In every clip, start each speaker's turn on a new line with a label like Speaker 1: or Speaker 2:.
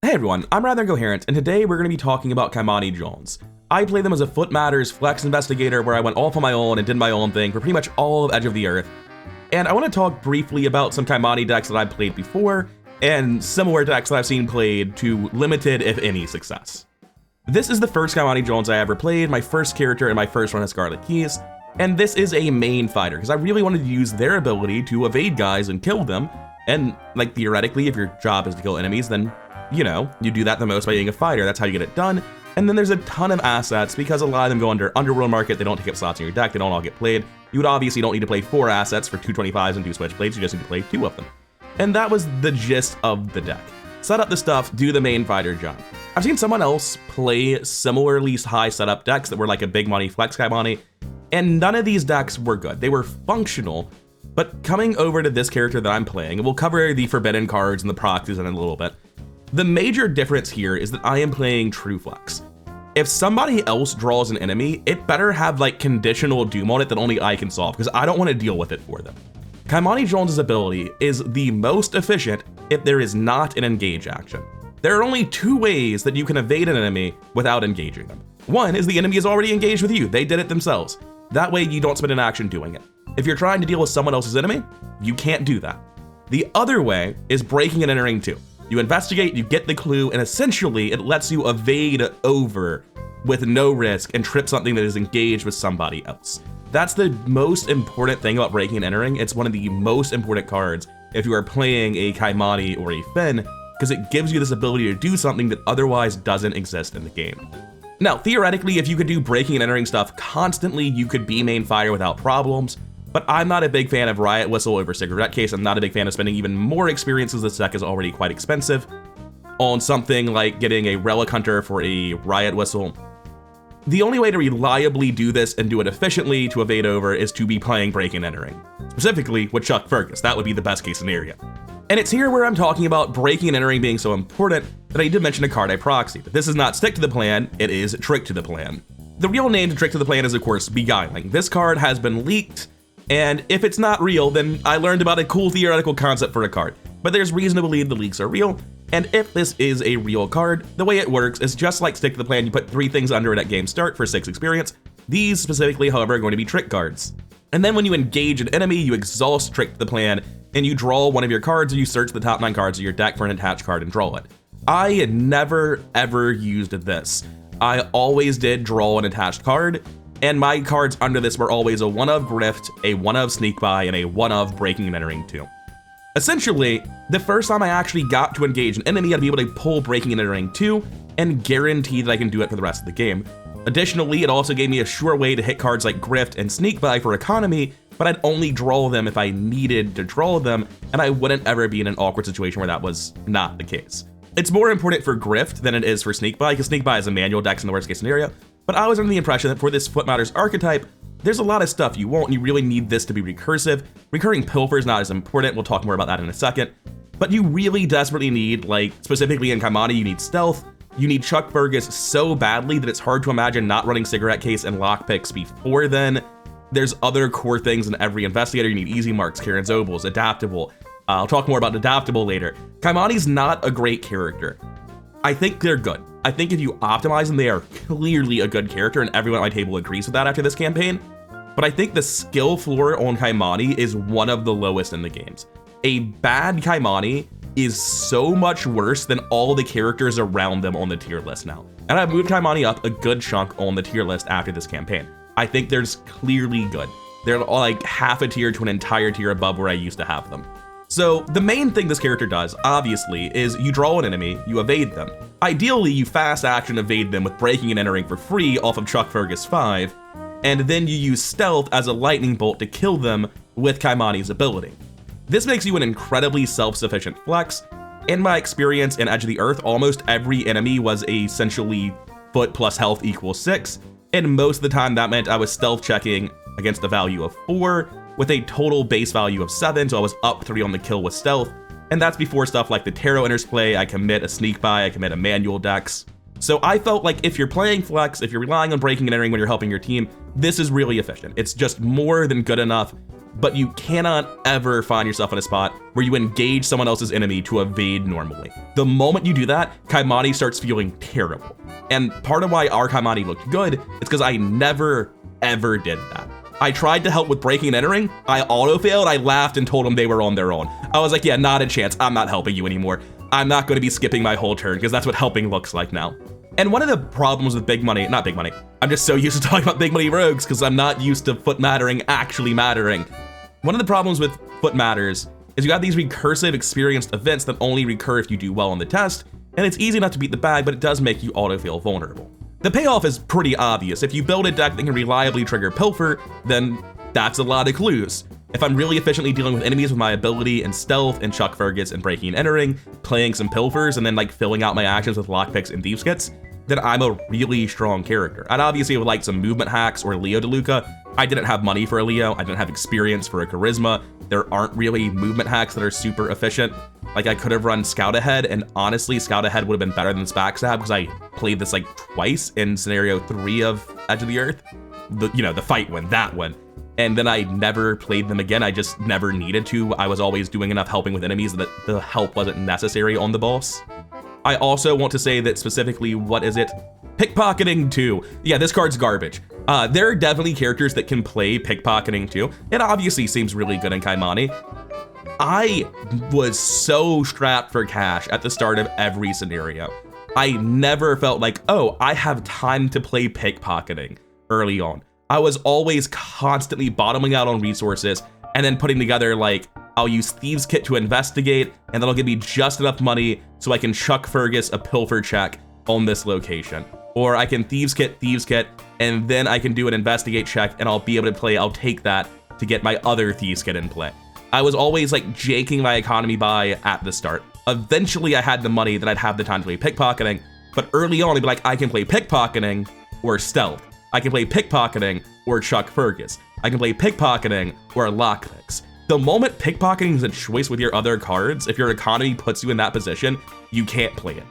Speaker 1: Hey everyone, I'm Rather Incoherent, and today we're going to be talking about Kymani Jones. I play them as a Foot Matters flex investigator where I went off on my own and did my own thing for pretty much all of Edge of the Earth. And I want to talk briefly about some Kymani decks that I've played before, and similar decks that I've seen played to limited, if any, success. This is the first Kymani Jones I ever played, my first character in my first run of Scarlet Keys, and this is a main fighter, because I really wanted to use their ability to evade guys and kill them, and, like, theoretically, if your job is to kill enemies, then you know, you do that the most by being a fighter. That's how you get it done. And then there's a ton of assets because a lot of them go under Underworld Market. They don't take up slots in your deck. They don't all get played. You would obviously don't need to play 4 assets for 2 25s and 2 Switchblades. You just need to play 2 of them. And that was the gist of the deck. Set up the stuff, do the main fighter job. I've seen someone else play similarly high setup decks that were like a big money flex Kymani, and none of these decks were good. They were functional, but coming over to this character that I'm playing, and we'll cover the forbidden cards and the proxies in a little bit. The major difference here is that I am playing True Flex. If somebody else draws an enemy, it better have like conditional doom on it that only I can solve, because I don't want to deal with it for them. Kymani Jones' ability is the most efficient if there is not an engage action. There are only 2 ways that you can evade an enemy without engaging them. One is the enemy is already engaged with you. They did it themselves. That way you don't spend an action doing it. If you're trying to deal with someone else's enemy, you can't do that. The other way is breaking and entering 2. You investigate, you get the clue, and essentially it lets you evade over with no risk and trip something that is engaged with somebody else. That's the most important thing about breaking and entering. It's one of the most important cards if you are playing a Kymani or a Finn, because it gives you this ability to do something that otherwise doesn't exist in the game. Now, theoretically, if you could do breaking and entering stuff constantly, you could be main fire without problems. But I'm not a big fan of Riot Whistle over Cigarette Case. I'm not a big fan of spending even more experiences. This deck is already quite expensive on something like getting a Relic Hunter for a Riot Whistle. The only way to reliably do this and do it efficiently to evade over is to be playing Break and Entering, specifically with Chuck Fergus. That would be the best case scenario. And it's here where I'm talking about Breaking and Entering being so important that I need to mention a card I proxy. But this is not Stick to the Plan, it is Trick to the Plan. The real name to Trick to the Plan is, of course, Beguiling. This card has been leaked, and if it's not real, then I learned about a cool theoretical concept for a card. But there's reason to believe the leaks are real, and if this is a real card, the way it works is just like Stick to the Plan. You put 3 things under it at game start for 6 experience. These specifically, however, are going to be trick cards. And then when you engage an enemy, you exhaust Trick to the Plan, and you draw one of your cards, or you search the top 9 cards of your deck for an attached card and draw it. I never ever used this. I always did draw an attached card, and my cards under this were always a 1 of Grift, a 1 of Sneak By, and a 1 of Breaking and Entering 2. Essentially, the first time I actually got to engage an enemy, I'd be able to pull Breaking and Entering 2 and guarantee that I can do it for the rest of the game. Additionally, it also gave me a sure way to hit cards like Grift and Sneak By for economy, but I'd only draw them if I needed to draw them, and I wouldn't ever be in an awkward situation where that was not the case. It's more important for Grift than it is for Sneak By, because Sneak By is a manual dex in the worst case scenario. But I was under the impression that for this Foot Matters archetype, there's a lot of stuff you want, and you really need this to be recursive. Recurring Pilfer is not as important, we'll talk more about that in a second. But you really desperately need, like, specifically in Kymani, you need Stealth, you need Chuck Fergus so badly that it's hard to imagine not running Cigarette Case and Lockpicks before then. There's other core things in every investigator. You need Easy Marks, Karen's Obols, Adaptable. I'll talk more about Adaptable later. Kymani's not a great character. I think they're good. I think if you optimize them, they are clearly a good character, and everyone at my table agrees with that after this campaign. But I think the skill floor on Kymani is one of the lowest in the games. A bad Kymani is so much worse than all the characters around them on the tier list now. And I've moved Kymani up a good chunk on the tier list after this campaign. I think there's clearly good. They're like half a tier to an entire tier above where I used to have them. So the main thing this character does, obviously, is you draw an enemy, you evade them. Ideally, you fast action evade them with Breaking and Entering for free off of Chuck Fergus 5, and then you use Stealth as a lightning bolt to kill them with Kymani's ability. This makes you an incredibly self-sufficient flex. In my experience in Edge of the Earth, almost every enemy was essentially foot plus health equals 6, and most of the time that meant I was stealth checking against a value of 4, with a total base value of 7, so I was up 3 on the kill with stealth, and that's before stuff like the Tarot enters play. I commit a Sneak By, I commit a manual dex. So I felt like if you're playing flex, if you're relying on breaking and entering when you're helping your team, this is really efficient. It's just more than good enough, but you cannot ever find yourself in a spot where you engage someone else's enemy to evade normally. The moment you do that, Kymani starts feeling terrible. And part of why our Kymani looked good is because I never, ever did that. I tried to help with breaking and entering, I auto-failed, I laughed and told them they were on their own. I was like, yeah, not a chance, I'm not helping you anymore. I'm not going to be skipping my whole turn, because that's what helping looks like now. And one of the problems with not big money, I'm just so used to talking about big money rogues because I'm not used to foot mattering actually mattering. One of the problems with foot matters is you have these recursive experienced events that only recur if you do well on the test, and it's easy enough to beat the bag, but it does make you auto-fail vulnerable. The payoff is pretty obvious. If you build a deck that can reliably trigger Pilfer, then that's a lot of clues. If I'm really efficiently dealing with enemies with my ability and stealth and Chuck Fergus and breaking and entering, playing some Pilfers, and then like filling out my actions with lockpicks and thieves kits, then I'm a really strong character. I'd obviously would like some movement hacks or Leo DeLuca. I didn't have money for a Leo, I didn't have experience for a charisma. There aren't really movement hacks that are super efficient. Like I could have run Scout Ahead, and honestly, Scout Ahead would have been better than Backstab because I played this like twice in scenario 3 of Edge of the Earth. The fight one, that one. And then I never played them again. I just never needed to. I was always doing enough helping with enemies that the help wasn't necessary on the boss. I also want to say that specifically, what is it? Pickpocketing 2. Yeah, this card's garbage. There are definitely characters that can play pickpocketing 2. It obviously seems really good in Kymani. I was so strapped for cash at the start of every scenario. I never felt like, oh, I have time to play pickpocketing early on. I was always constantly bottoming out on resources and then putting together like, I'll use Thieves Kit to investigate, and that'll give me just enough money so I can Chuck Fergus a Pilfer check on this location. Or I can Thieves Kit, and then I can do an investigate check and I'll be able to play, I'll take that to get my other Thieves Kit in play. I was always like jaking my economy by at the start. Eventually I had the money that I'd have the time to play pickpocketing, but early on I'd be like, I can play pickpocketing or stealth. I can play pickpocketing or Chuck Fergus. I can play pickpocketing or lockpicks. The moment pickpocketing is a choice with your other cards, if your economy puts you in that position, you can't play it.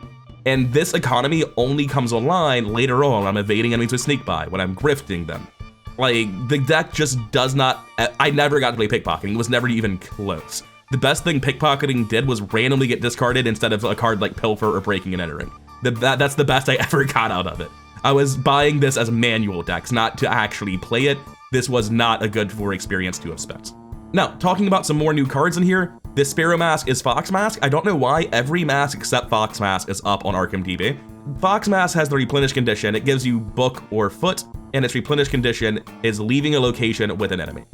Speaker 1: And this economy only comes online later on when I'm evading enemies with sneak by, when I'm grifting them. Like, the deck just does not, I never got to play pickpocketing, it was never even close. The best thing pickpocketing did was randomly get discarded instead of a card like Pilfer or breaking and entering. That's the best I ever got out of it. I was buying this as manual decks, not to actually play it. This was not a good for experience to have spent. Now, talking about some more new cards in here, this Sparrow Mask is Fox Mask. I don't know why every mask except Fox Mask is up on Arkham TV. Fox Mask has the replenish condition. It gives you book or foot, and its replenish condition is leaving a location with an enemy.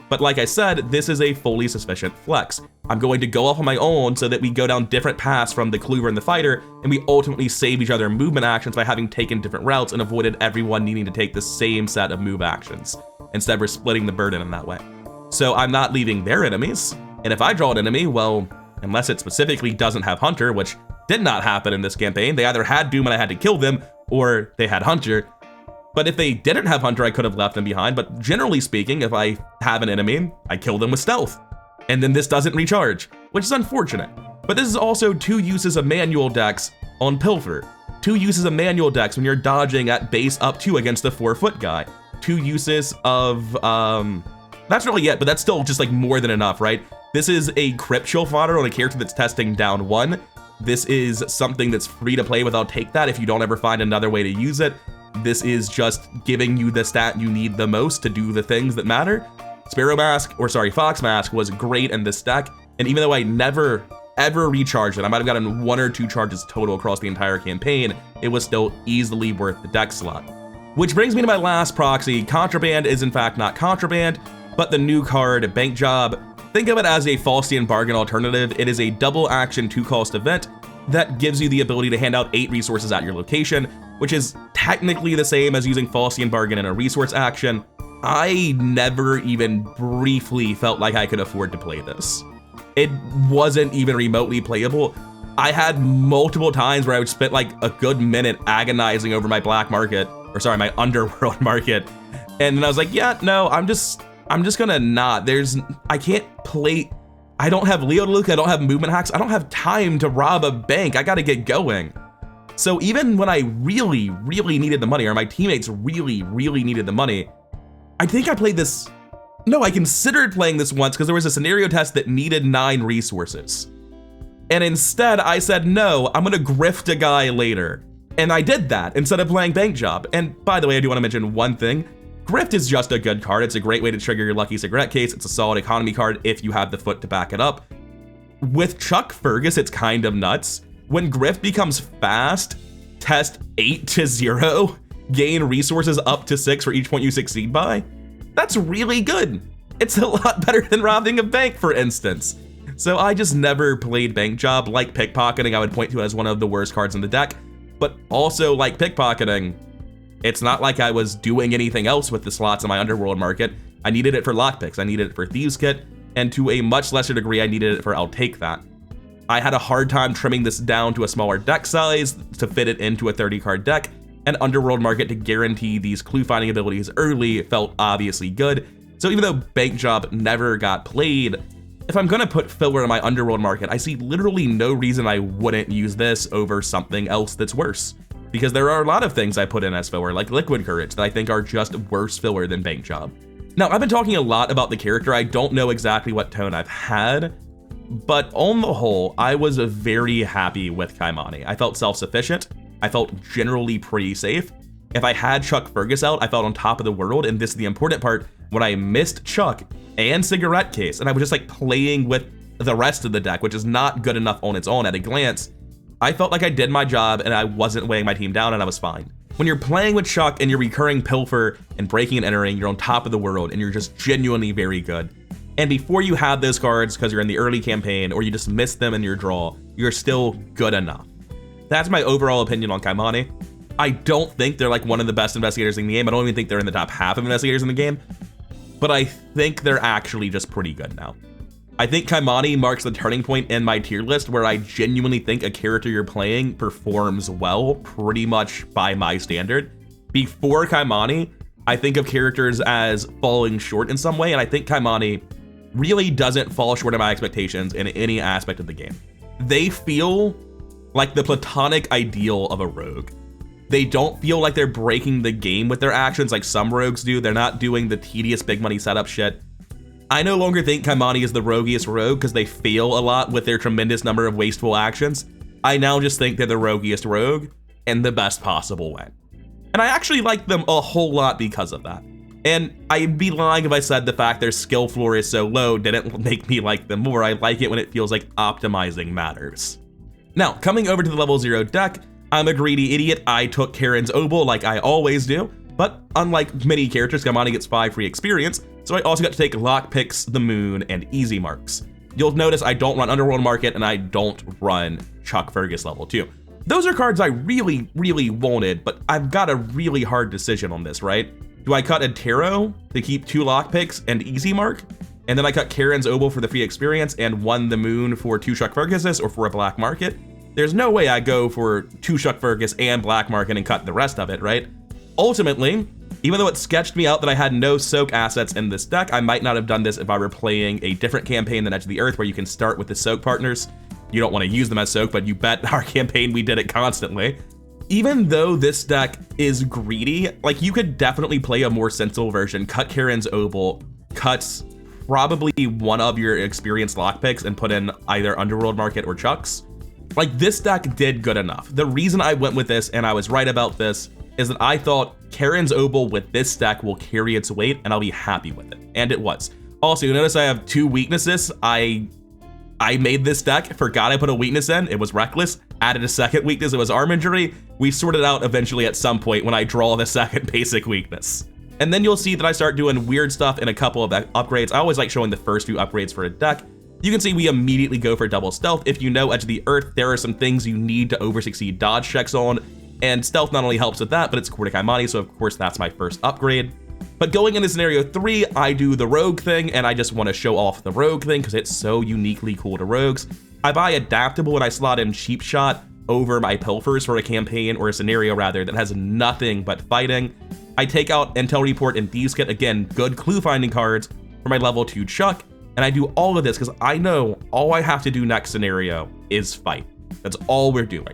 Speaker 1: But like I said, this is a fully sufficient flex. I'm going to go off on my own so that we go down different paths from the Clover and the Fighter, and we ultimately save each other movement actions by having taken different routes and avoided everyone needing to take the same set of move actions. Instead, we're splitting the burden in that way. So I'm not leaving their enemies, and if I draw an enemy, well, unless it specifically doesn't have Hunter, which did not happen in this campaign, they either had Doom and I had to kill them, or they had Hunter. But if they didn't have Hunter, I could have left them behind, but generally speaking, if I have an enemy, I kill them with stealth. And then this doesn't recharge, which is unfortunate. But this is also 2 uses of manual decks on Pilfer. 2 uses of manual decks when you're dodging at base up 2 against the 4-foot guy. 2 uses of, that's really it, but that's still just like more than enough, right? This is a crypt chill fodder on a character that's testing down 1. This is something that's free to play without take that if you don't ever find another way to use it. This is just giving you the stat you need the most to do the things that matter. Fox Mask was great in this deck, and even though I never ever recharged it, I might have gotten 1 or 2 charges total across the entire campaign, it was still easily worth the deck slot. Which brings me to my last proxy. Contraband is in fact not contraband, but the new card, Bank Job. Think of it as a Faustian bargain alternative. It is a double action 2-cost event that gives you the ability to hand out 8 resources at your location, which is technically the same as using Faustian bargain in a resource action. I never even briefly felt like I could afford to play this. It wasn't even remotely playable. I had multiple times where I would spend like a good minute agonizing over my black market, or sorry, my underworld market. And then I was like, yeah, no, I'm just gonna not. I can't play. I don't have Leo DeLuca, I don't have movement hacks. I don't have time to rob a bank. I gotta get going. So even when I really, really needed the money, or my teammates really, really needed the money, I think I played this. No, I considered playing this once because there was a scenario test that needed 9 resources. And instead I said, no, I'm gonna grift a guy later. And I did that instead of playing Bank Job. And by the way, I do wanna mention one thing. Grift is just a good card. It's a great way to trigger your lucky cigarette case. It's a solid economy card if you have the foot to back it up. With Chuck Fergus, it's kind of nuts. When Grift becomes fast, test 8 to 0, gain resources up to 6 for each point you succeed by. That's really good. It's a lot better than robbing a bank, for instance. So I just never played Bank Job. Like pickpocketing, I would point to as one of the worst cards in the deck, but also like pickpocketing, it's not like I was doing anything else with the slots in my Underworld market. I needed it for lockpicks, I needed it for Thieves Kit, and to a much lesser degree, I needed it for I'll Take That. I had a hard time trimming this down to a smaller deck size to fit it into a 30 card deck, and Underworld market to guarantee these clue finding abilities early felt obviously good. So even though Bank Job never got played, if I'm gonna put filler in my Underworld market, I see literally no reason I wouldn't use this over something else that's worse. Because there are a lot of things I put in as filler, like Liquid Courage, that I think are just worse filler than Bank Job. Now, I've been talking a lot about the character. I don't know exactly what tone I've had, but on the whole, I was very happy with Kymani. I felt self-sufficient. I felt generally pretty safe. If I had Chuck Fergus out, I felt on top of the world, and this is the important part, when I missed Chuck and Cigarette Case, and I was just like playing with the rest of the deck, which is not good enough on its own at a glance, I felt like I did my job and I wasn't weighing my team down and I was fine. When you're playing with Chuck and you're recurring Pilfer and breaking and entering, you're on top of the world and you're just genuinely very good. And before you have those cards, because you're in the early campaign or you just miss them in your draw, you're still good enough. That's my overall opinion on Kymani. I don't think they're like one of the best investigators in the game. I don't even think they're in the top half of investigators in the game, but I think they're actually just pretty good now. I think Kymani marks the turning point in my tier list where I genuinely think a character you're playing performs well, pretty much by my standard. Before Kymani, I think of characters as falling short in some way, and I think Kymani really doesn't fall short of my expectations in any aspect of the game. They feel like the platonic ideal of a rogue. They don't feel like they're breaking the game with their actions like some rogues do. They're not doing the tedious big money setup shit. I no longer think Kymani is the roguiest rogue because they fail a lot with their tremendous number of wasteful actions. I now just think they're the roguiest rogue in the best possible way. And I actually like them a whole lot because of that. And I'd be lying if I said the fact their skill floor is so low didn't make me like them more. I like it when it feels like optimizing matters. Now, coming over to the level 0 deck, I'm a greedy idiot. I took Karen's Obol like I always do, but unlike many characters, Kymani gets 5 free experience, so I also got to take Lockpicks, the Moon, and Easy Marks. You'll notice I don't run Underworld Market and I don't run Chuck Fergus level 2. Those are cards I really, really wanted, but I've got a really hard decision on this, right? Do I cut a Tarot to keep 2 Lockpicks and Easy Mark? And then I cut Karen's Obol for the free experience and 1 the Moon for 2 Chuck Ferguses or for a Black Market? There's no way I go for 2 Chuck Fergus and Black Market and cut the rest of it, right? Ultimately, even though it sketched me out that I had no soak assets in this deck, I might not have done this if I were playing a different campaign than Edge of the Earth, where you can start with the soak partners. You don't want to use them as soak, but you bet our campaign we did it constantly. Even though this deck is greedy, like you could definitely play a more sensible version, cut Karen's Obol, cut probably one of your experienced lockpicks and put in either Underworld Market or Chuck's. Like this deck did good enough. The reason I went with this, and I was right about this, is that I thought Karen's Obol with this deck will carry its weight and I'll be happy with it. And it was. Also, you notice I have 2 weaknesses. I made this deck, forgot I put a weakness in, it was Reckless, added a second weakness, it was Arm Injury. We sorted it out eventually at some point when I draw the second basic weakness. And then you'll see that I start doing weird stuff in a couple of upgrades. I always like showing the first few upgrades for a deck. You can see we immediately go for double stealth. If you know Edge of the Earth, there are some things you need to over succeed dodge checks on, and stealth not only helps with that, but it's core to Kymani, so of course that's my first upgrade. But going into scenario 3, I do the rogue thing, and I just want to show off the rogue thing because it's so uniquely cool to rogues. I buy Adaptable and I slot in Cheap Shot over my Pilfers for a campaign, or a scenario rather, that has nothing but fighting. I take out Intel Report and Thieves Kit, again, good clue finding cards for my level 2 Chuck, and I do all of this because I know all I have to do next scenario is fight. That's all we're doing.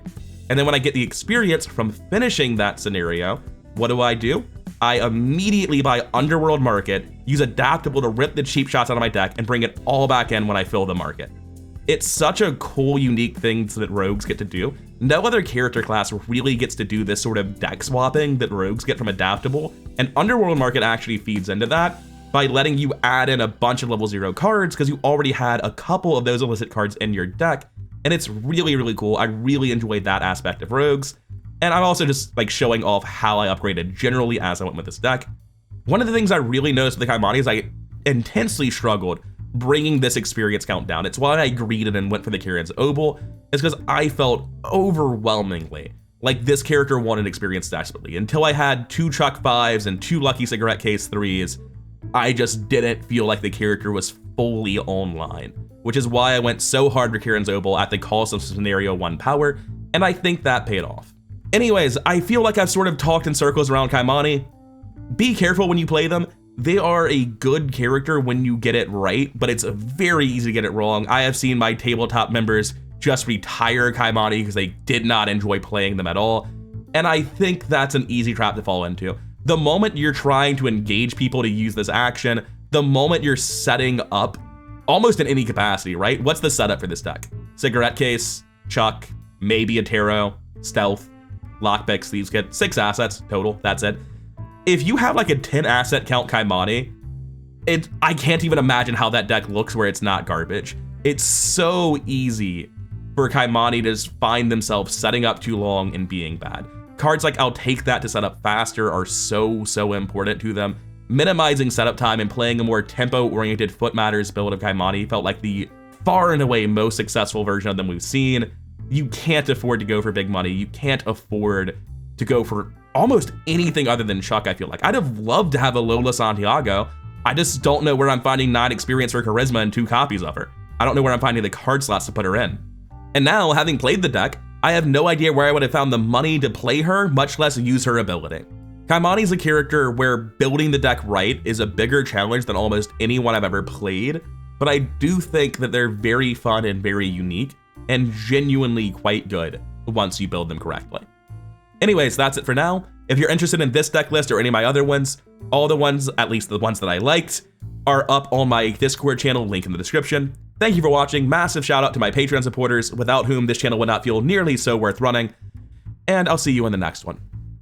Speaker 1: And then when I get the experience from finishing that scenario, what do? I immediately buy Underworld Market, use Adaptable to rip the cheap shots out of my deck, and bring it all back in when I fill the market. It's such a cool, unique thing that rogues get to do. No other character class really gets to do this sort of deck swapping that rogues get from Adaptable, and Underworld Market actually feeds into that by letting you add in a bunch of level 0 cards because you already had a couple of those illicit cards in your deck, and it's really, really cool. I really enjoyed that aspect of rogues, and I'm also just like showing off how I upgraded generally as I went with this deck. One of the things I really noticed with the Kymani is I intensely struggled bringing this experience count down. It's why I greeded and went for the Kiran's Obol. It's because I felt overwhelmingly like this character wanted experience desperately. Until I had 2 Chuck 5s and 2 Lucky Cigarette Case 3s, I just didn't feel like the character was fully online, which is why I went so hard for Kiran's Obol at the cost of Scenario 1 power, and I think that paid off. Anyways, I feel like I've sort of talked in circles around Kymani. Be careful when you play them. They are a good character when you get it right, but it's very easy to get it wrong. I have seen my tabletop members just retire Kymani because they did not enjoy playing them at all, and I think that's an easy trap to fall into. The moment you're trying to engage people to use this action, the moment you're setting up, almost in any capacity, right? What's the setup for this deck? Cigarette Case, Chuck, maybe a Tarot, Stealth, Lockpicks, these get 6 assets total, that's it. If you have like a 10 asset count Kymani, I can't even imagine how that deck looks where it's not garbage. It's so easy for Kymani to just find themselves setting up too long and being bad. Cards like I'll Take That to set up faster are so important to them. Minimizing setup time and playing a more tempo-oriented Foot Matters build of Kymani felt like the far and away most successful version of them we've seen. You can't afford to go for big money. You can't afford to go for almost anything other than Chuck, I feel like. I'd have loved to have a Lola Santiago. I just don't know where I'm finding 9 experience for Charisma and 2 copies of her. I don't know where I'm finding the card slots to put her in. And now, having played the deck, I have no idea where I would have found the money to play her, much less use her ability. Kymani's a character where building the deck right is a bigger challenge than almost anyone I've ever played, but I do think that they're very fun and very unique, and genuinely quite good once you build them correctly. Anyways, that's it for now. If you're interested in this deck list or any of my other ones, all the ones, at least the ones that I liked, are up on my Discord channel, link in the description. Thank you for watching. Massive shout out to my Patreon supporters, without whom this channel would not feel nearly so worth running. And I'll see you in the next one.